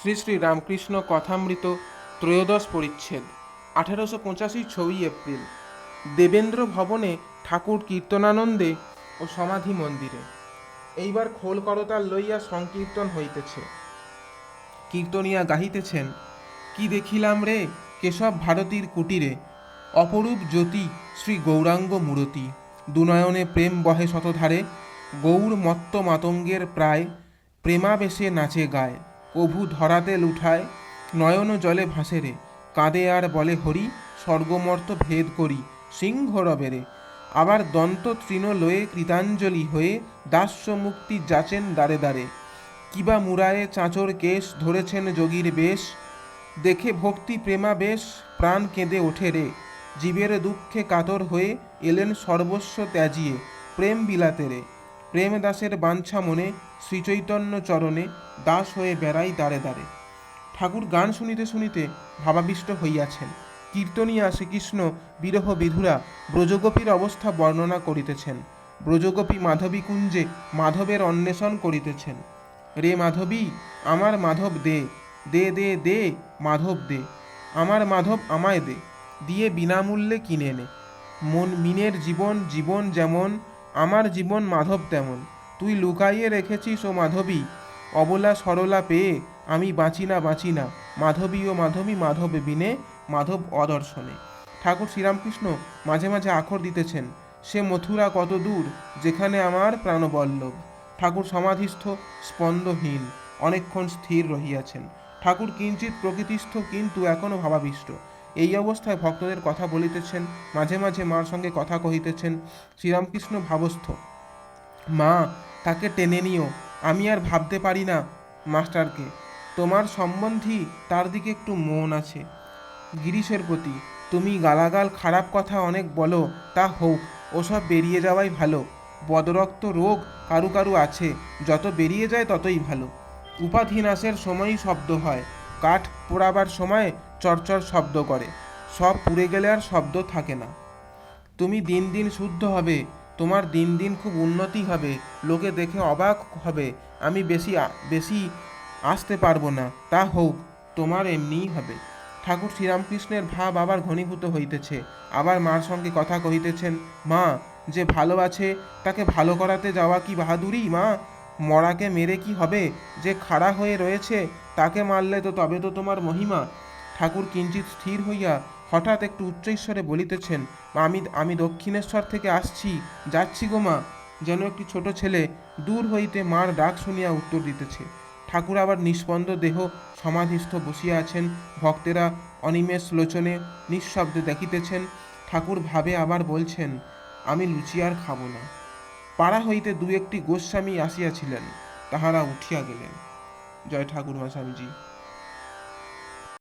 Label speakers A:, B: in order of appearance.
A: শ্রী শ্রী রামকৃষ্ণ কথামৃত ত্রয়োদশ পরিচ্ছেদ 1885 এপ্রিল। দেবেন্দ্র ভবনে ঠাকুর কীর্তনানন্দে ও সমাধি মন্দিরে। এইবার খোল করতাল লইয়া সংকীর্তন হইতেছে। কীর্তনিয়া গাহিতেছেন, কি দেখিলাম রে কেশব ভারতীর কুটিরে, অপরূপ জ্যোতি শ্রী গৌরাঙ্গ মূরতি, দুনয়নে প্রেম বহে শতধারে, গৌর মত্ত মাতঙ্গের প্রায়, প্রেমাবেশে নাচে গায়, কভু ধরাতে লুঠায়, নয়ন জলে ভাসে রে, কাঁদে আর বলে হরি, স্বর্গমর্ত ভেদ করি, সিংহ রবেরে। আবার দন্ত তৃণ লয়ে কৃতাঞ্জলি হয়ে দাস্য মুক্তি যাচেন দ্বারে দ্বারে, কিবা মুরায়ে চাঁচর কেশ ধরেছেন যোগীর বেশ, দেখে ভক্তি প্রেমা বেশ প্রাণ কেঁদে ওঠে রে, জীবের দুঃখে কাতর হয়ে এলেন সর্বস্ব ত্যাজিয়ে, প্রেম বিলাতে রে। প্রেম দাসের বাঞ্ছা মনে শ্রীচৈতন্য চরণে, দাস হয়ে বেড়াই দ্বারে দ্বারে। ঠাকুর গান শুনিতে শুনিতে ভাবাবিষ্ট হইয়াছেন। কীর্তনিয়া শ্রীকৃষ্ণ বিরহ বিধুরা ব্রজগোপীর অবস্থা বর্ণনা করিতেছেন। ব্রজগোপী মাধবী কুঞ্জে মাধবের অন্বেষণ করিতেছেন। রে মাধবী, আমার মাধব দে, দে দে দে মাধব দে, আমার মাধব আমায় দে, দিয়ে বিনামূল্যে কিনে নে। মন মিনের জীবন জীবন যেমন, আমার জীবন মাধব তেমন, তুই লুকাইয়ে রেখেছিস ও মাধবী, অবলা সরলা পেয়ে আমি বাঁচি না বাঁচি না, মাধবী ও মাধবী মাধব বিনে, মাধব অদর্শনে। ঠাকুর শ্রীরামকৃষ্ণ মাঝে মাঝে আখর দিতেছেন, সে মথুরা কত দূর, যেখানে আমার প্রাণবল্লভ। ঠাকুর সমাধিস্থ, স্পন্দহীন, অনেকক্ষণ স্থির রহিয়াছেন। ঠাকুর কিঞ্চিত প্রকৃতিস্থ, কিন্তু এখনও ভাবাবিষ্ট। এই অবস্থায় ভক্তদের কথা বলিতেছেন, মাঝে মাঝে মার সঙ্গে কথা কহিতেছেন। শ্রীরামকৃষ্ণ ভাবস্থ, মা, তাকে টেনে নিও, আমি আর ভাবতে পারি না মাস্টারকে, তোমার সম্বন্ধী তার দিকে একটু মন আছে। গিরিশের প্রতি, তুমি গালাগাল খারাপ কথা অনেক বলো, তা হোক, ওসব বেরিয়ে যাওয়াই ভালো। বদরক্ত রোগ কারু কারু আছে, যত বেরিয়ে যায় ততই ভালো। উপাধি নাশের সময়ই শব্দ হয়, কাঠ পোড়াবার সময় চরচর শব্দ করে, সব পুড়ে গেলে আর শব্দ থাকে না। তুমি দিন দিন শুদ্ধ হবে, তোমার দিন দিন খুব উন্নতি হবে, লোকে দেখে অবাক হবে। আমি বেশি আসতে পারবো না, তা হোক, তোমার এমনিই হবে। ঠাকুর শ্রীরামকৃষ্ণের ভাব আবার ঘনীভূত হইতেছে, আবার মার সঙ্গে কথা কহিতেছেন। মা, যে ভালো আছে তাকে ভালো করাতে যাওয়া কি বাহাদুরি মা? মরাকে মেরে কি হবে? যে খাড়া হয়ে রয়েছে তাকে মারলে তো তবে তো তোমার মহিমা। ঠাকুর কিঞ্চিত স্থির হইয়া হঠাৎ একটু উচ্চৈস্বরে বলিতেছেন, আমি আমি দক্ষিণেশ্বর থেকে আসছি, যাচ্ছি গো মা। যেন একটি ছোট ছেলে দূর হইতে মার ডাক শুনিয়া উত্তর দিতেছে। ঠাকুর আবার নিস্পন্দ দেহ সমাধিস্থ বসিয়া আছেন। ভক্তেরা অনিমেষ লোচনে নিঃশব্দে দেখিতেছেন। ঠাকুর ভাবে আবার বলছেন, আমি লুচি আর খাব না। পাড়া হইতে দু একটি গোস্বামী আসিয়াছিলেন, তাহারা উঠিয়া গেলেন। জয় ঠাকুর মা স্বামীজি।